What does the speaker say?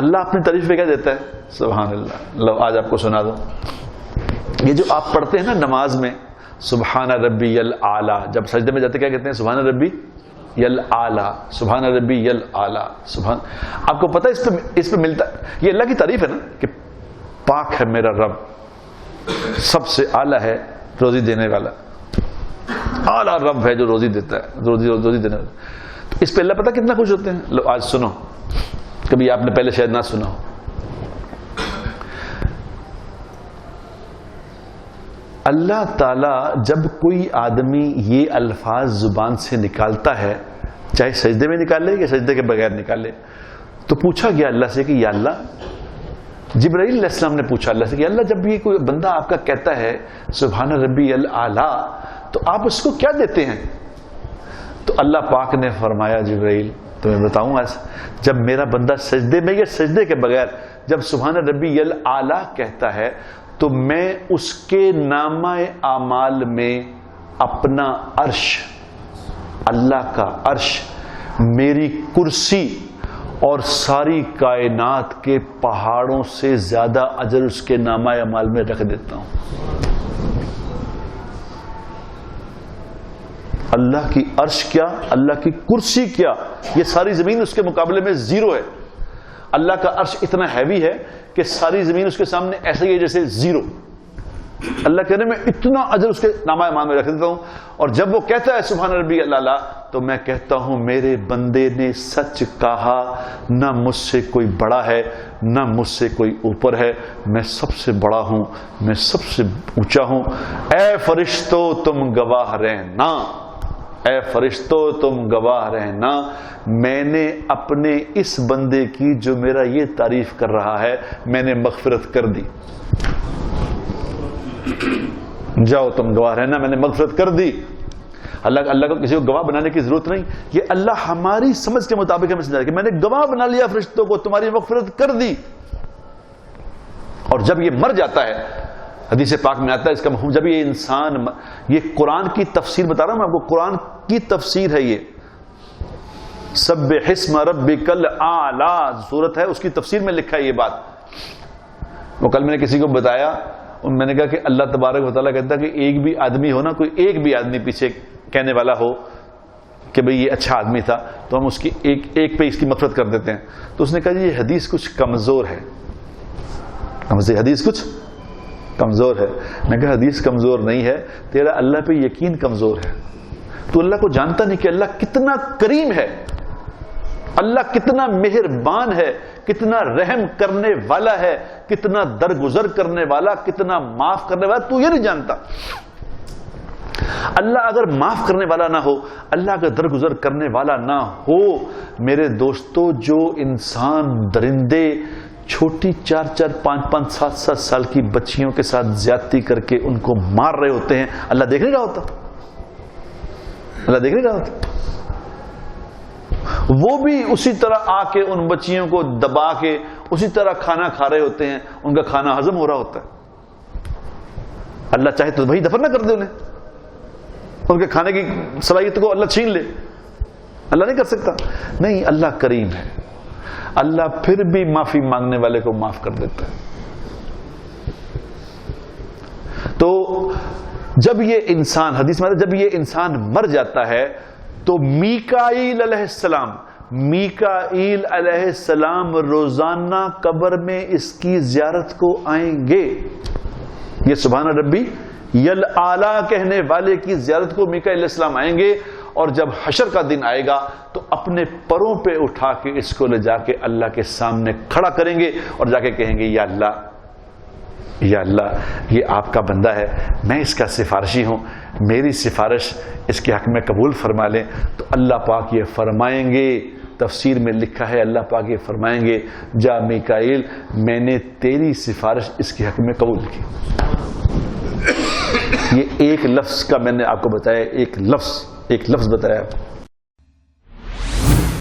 اللہ اپنی تعریف میں کیا دیتا ہے؟ سبحان اللہ. لو آج آپ کو سنا دو. یہ جو آپ پڑھتے ہیں نا نماز میں سبحان ربی الاعلی، جب سجدے میں جاتے کیا کہتے ہیں؟ سبحان ربی الاعلی، سبحان ربی الاعلی. سبحان، آپ کو پتہ اس پہ ملتا، یہ اللہ کی تعریف ہے نا کہ پاک ہے میرا رب، سب سے اعلیٰ ہے، روزی دینے والا، اعلیٰ رب ہے جو روزی دیتا ہے، روزی دینے والا. تو اس پہ اللہ پتہ کتنا خوش ہوتے ہیں. لو آج سنو، کبھی آپ نے پہلے شاید نہ سنا ہو. اللہ تعالی جب کوئی آدمی یہ الفاظ زبان سے نکالتا ہے، چاہے سجدے میں نکالے یا سجدے کے بغیر نکالے، تو پوچھا گیا اللہ سے کہ یا اللہ، جبرائیل علیہ السلام نے پوچھا اللہ سے کہ اللہ جب یہ کوئی بندہ آپ کا کہتا ہے سبحان ربی الاعلی تو آپ اس کو کیا دیتے ہیں؟ تو اللہ پاک نے فرمایا جبرائیل تمہیں بتاؤں آج، جب میرا بندہ سجدے میں یا سجدے کے بغیر جب سبحان ربی الاعلی کہتا ہے تو میں اس کے نامہ اعمال میں اپنا عرش، اللہ کا عرش، میری کرسی اور ساری کائنات کے پہاڑوں سے زیادہ اجر اس کے نامہ اعمال میں رکھ دیتا ہوں. اللہ کی عرش کیا، اللہ کی کرسی کیا، یہ ساری زمین اس کے مقابلے میں زیرو ہے. اللہ کا عرش اتنا ہیوی ہے کہ ساری زمین اس کے سامنے ایسے ہی ہے جیسے زیرو. اللہ کہنے میں اتنا اجر اس کے نامہ اعمال میں رکھ دیتا ہوں. اور جب وہ کہتا ہے سبحان ربی الاعلی تو میں کہتا ہوں میرے بندے نے سچ کہا، نہ مجھ سے کوئی بڑا ہے نہ مجھ سے کوئی اوپر ہے، میں سب سے بڑا ہوں، میں سب سے اونچا ہوں. اے فرشتو تم گواہ رہنا، اے فرشتو تم گواہ رہنا، میں نے اپنے اس بندے کی جو میرا یہ تعریف کر رہا ہے میں نے مغفرت کر دی. جاؤ تم گواہ رہنا، میں نے مغفرت کر دی. اللہ کو کسی کو گواہ بنانے کی ضرورت نہیں. یہ اللہ ہماری سمجھ کے مطابق ہمیں سمجھا کہ میں نے گواہ بنا لیا فرشتوں کو، تمہاری مغفرت کر دی. اور جب یہ مر جاتا ہے، حدیث پاک میں آتا ہے اس کا مفہوم، جب یہ انسان، یہ قرآن کی تفسیر بتا رہا ہوں میں آپ کو، قرآن کی تفسیر ہے یہ، سبح اسم ربک الاعلی سورت ہے، اس کی تفسیر میں لکھا ہے یہ بات. وہ کل میں نے کسی کو بتایا، میں نے کہا کہ اللہ تبارک و تعالیٰ کہتا ہے کہ ایک بھی آدمی ہو نا، کوئی ایک بھی آدمی پیچھے کہنے والا ہو کہ بھئی یہ اچھا آدمی تھا تو ہم اس کی ایک پہ اس کی مغفرت کر دیتے ہیں. تو اس نے کہا یہ حدیث کچھ کمزور ہے، حدیث کچھ کمزور ہے. میں کہا حدیث کمزور نہیں ہے، تیرا اللہ پہ یقین کمزور ہے. تو اللہ کو جانتا نہیں کہ اللہ کتنا کریم ہے، اللہ کتنا مہربان ہے، کتنا رحم کرنے والا ہے، کتنا درگزر کرنے والا، کتنا معاف کرنے والا. تو یہ نہیں جانتا. اللہ اگر معاف کرنے والا نہ ہو، اللہ اگر درگزر کرنے والا نہ ہو، میرے دوستو، جو انسان درندے چھوٹی 4-4, 5-5, 7-7 سال کی بچیوں کے ساتھ زیادتی کر کے ان کو مار رہے ہوتے ہیں، اللہ دیکھ نہیں رہا ہوتا؟ اللہ دیکھ نہیں رہا ہوتا؟ وہ بھی اسی طرح آ کے ان بچیوں کو دبا کے اسی طرح کھانا کھا رہے ہوتے ہیں، ان کا کھانا ہضم ہو رہا ہوتا ہے. اللہ چاہے تو وہی دفن نہ کر دے انہیں، ان کے کھانے کی صلاحیت کو اللہ چھین لے. اللہ نہیں کر سکتا؟ نہیں، اللہ کریم ہے. اللہ پھر بھی معافی مانگنے والے کو معاف کر دیتا ہے. تو جب یہ انسان، حدیث میں جب یہ انسان مر جاتا ہے تو میکائیل علیہ السلام روزانہ قبر میں اس کی زیارت کو آئیں گے. یہ سبحان ربی الاعلی کہنے والے کی زیارت کو میکائیل علیہ السلام آئیں گے، اور جب حشر کا دن آئے گا تو اپنے پروں پہ اٹھا کے اس کو لے جا کے اللہ کے سامنے کھڑا کریں گے اور جا کے کہیں گے یا اللہ یہ آپ کا بندہ ہے، میں اس کا سفارشی ہوں، میری سفارش اس کے حق میں قبول فرما لیں. تو اللہ پاک یہ فرمائیں گے، تفسیر میں لکھا ہے اللہ پاک یہ فرمائیں گے جا میکائیل، میں نے تیری سفارش اس کے حق میں قبول کی. یہ ایک لفظ کا میں نے آپ کو بتایا، ایک لفظ بتایا.